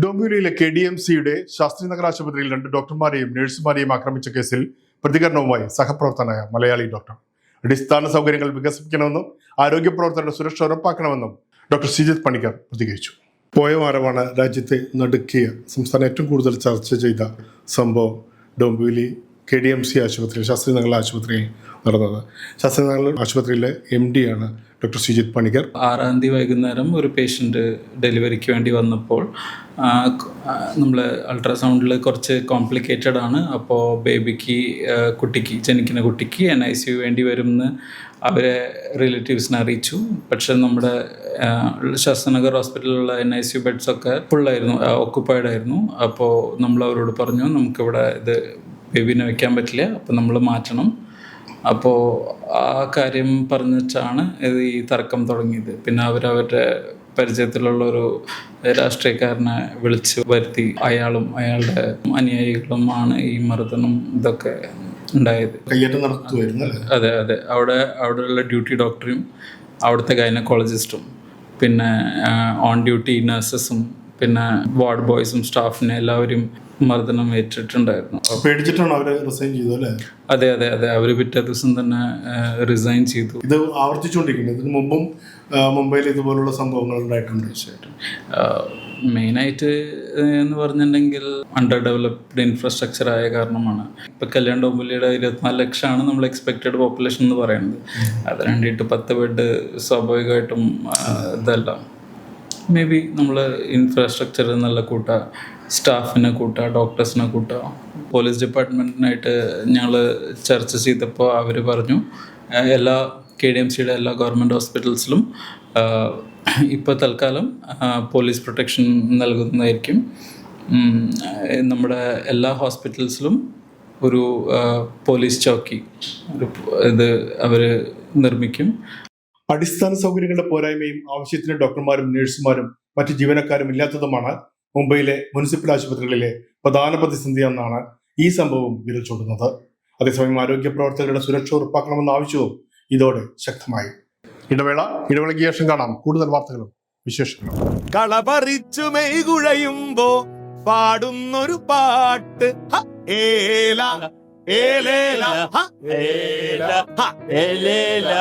ഡോംബിവലിയിലെ KDMCയുടെ ശാസ്ത്രീനഗർ ആശുപത്രിയിൽ 2 ഡോക്ടർമാരെയും നഴ്സുമാരെയും ആക്രമിച്ച കേസിൽ പ്രതികരണവുമായി സഹപ്രവർത്തകനായ മലയാളി ഡോക്ടർ. അടിസ്ഥാന സൗകര്യങ്ങൾ വികസിപ്പിക്കണമെന്നും ആരോഗ്യ പ്രവർത്തകരുടെ സുരക്ഷ ഉറപ്പാക്കണമെന്നും ഡോക്ടർ ശ്രീജിത്ത് പണിക്കർ പ്രതികരിച്ചു. പോയ വാരമാണ് രാജ്യത്തെ നടുക്കിയ സംസ്ഥാനം ഏറ്റവും കൂടുതൽ ചർച്ച ചെയ്ത സംഭവം ഡോംബിവലി KDMC ആശുപത്രിയിൽ ശാസ്ത്രീനഗർ ആശുപത്രിയിൽ നടന്നത്. ശാസ്ത്രീനഗർ ആശുപത്രിയിലെ MD ആണ് ഡോക്ടർ ശ്രീജിത്ത് പണിക്കർ. 6-ാം തീയതി വൈകുന്നേരം ഒരു പേഷ്യൻ്റ് ഡെലിവറിക്ക് വേണ്ടി വന്നപ്പോൾ നമ്മൾ അൾട്രാസൗണ്ടിൽ കുറച്ച് കോംപ്ലിക്കേറ്റഡ് ആണ്. അപ്പോൾ കുട്ടിക്ക് ജനിക്കുന്ന കുട്ടിക്ക് NICU വേണ്ടി വരുമെന്ന് അവരെ റിലേറ്റീവ്സിനെ അറിയിച്ചു. പക്ഷെ നമ്മുടെ ശാസ്ത്രനഗർ ഹോസ്പിറ്റലിലുള്ള NICU ബെഡ്സൊക്കെ ഫുള്ളായിരുന്നു, ഒക്കുപ്പൈഡ് ആയിരുന്നു. അപ്പോൾ നമ്മൾ അവരോട് പറഞ്ഞു, നമുക്കിവിടെ ഇത് ബേബീനെ വെക്കാൻ പറ്റില്ല, അപ്പോൾ നമ്മൾ മാറ്റണം. അപ്പോൾ ആ കാര്യം പറഞ്ഞിട്ടാണ് ഈ തർക്കം തുടങ്ങിയത്. പിന്നെ അവരവരുടെ പരിചയത്തിലുള്ള ഒരു രാഷ്ട്രീയക്കാരനെ വിളിച്ച് വരുത്തി അയാളും അയാളുടെ അനുയായികളുമാണ് ഈ മർദ്ദനം ഇതൊക്കെ ഉണ്ടായത്. അതെ, അവിടെയുള്ള ഡ്യൂട്ടി ഡോക്ടറും അവിടുത്തെ ഗൈനക്കോളജിസ്റ്റും പിന്നെ ഓൺ ഡ്യൂട്ടി നഴ്സസും പിന്നെ വാർഡ് ബോയ്സും സ്റ്റാഫിനെ എല്ലാവരും മർദ്ദനം ഏറ്റിട്ടുണ്ടായിരുന്നു. പേടിച്ചിട്ടാണ് അവര് റിസൈൻ ചെയ്തു അല്ലേ? അതെ, അവര് പിറ്റേ ദിവസം തന്നെ റിസൈൻ ചെയ്തു. ഇത് ആവർത്തിച്ചുകൊണ്ടിരിക്കുന്നത്. ഇതിന് മുമ്പും മുംബൈയിൽ ഇതുപോലുള്ള സംഭവങ്ങൾ ഉണ്ടായിട്ടുണ്ട്. മെയിനായിട്ട് എന്ന് പറഞ്ഞിട്ടുണ്ടെങ്കിൽ അണ്ടർ ഡെവലപ്ഡ് ഇൻഫ്രാസ്ട്രക്ചർ ആയ കാരണമാണ്. ഇപ്പം കല്യാൺ ഡോംബിവലിയുടെ 24 ലക്ഷമാണ് നമ്മൾ എക്സ്പെക്റ്റഡ് പോപ്പുലേഷൻ എന്ന് പറയുന്നത്. അത് വേണ്ടിയിട്ട് 10 ബെഡ് സ്വാഭാവികമായിട്ടും ഇതല്ല. മേ ബി നമ്മൾ ഇൻഫ്രാസ്ട്രക്ചർ നല്ല കൂട്ടുക, സ്റ്റാഫിനെ കൂട്ടുക, ഡോക്ടേഴ്സിനെ കൂട്ടുക. പോലീസ് ഡിപ്പാർട്ട്മെൻറ്റിനായിട്ട് ഞങ്ങൾ ചർച്ച ചെയ്തപ്പോൾ അവർ പറഞ്ഞു എല്ലാ KDMCയുടെ എല്ലാ ഗവൺമെൻറ് ഹോസ്പിറ്റൽസിലും ഇപ്പോൾ തൽക്കാലം പോലീസ് പ്രൊട്ടക്ഷൻ നൽകുന്നതായിരിക്കും. നമ്മുടെ എല്ലാ ഹോസ്പിറ്റൽസിലും ഒരു പോലീസ് ചൗക്കി ഇത് അവർ നിർമ്മിക്കും. അടിസ്ഥാന സൗകര്യങ്ങളുടെ പോരായ്മയും ആവശ്യത്തിന് ഡോക്ടർമാരും നഴ്സുമാരും മറ്റ് ജീവനക്കാരും ഇല്ലാത്തതുമാണ് മുംബൈയിലെ മുനിസിപ്പൽ ആശുപത്രികളിലെ പ്രധാന പ്രതിസന്ധി എന്നാണ് ഈ സംഭവം വിരൽ ചൂണ്ടുന്നത്. അതേസമയം ആരോഗ്യ പ്രവർത്തകരുടെ സുരക്ഷ ഉറപ്പാക്കണമെന്ന ആവശ്യവും ഇതോടെ ശക്തമായി. ഇടവേളയ്ക്ക് ശേഷം കാണാം കൂടുതൽ വാർത്തകളും വിശേഷങ്ങളും. കളപറിച്ചു മെയ്കുഴയുമ്പോ പാടുന്നൊരു പാട്ട് ഏല ഏലേല ഏല ഏലേല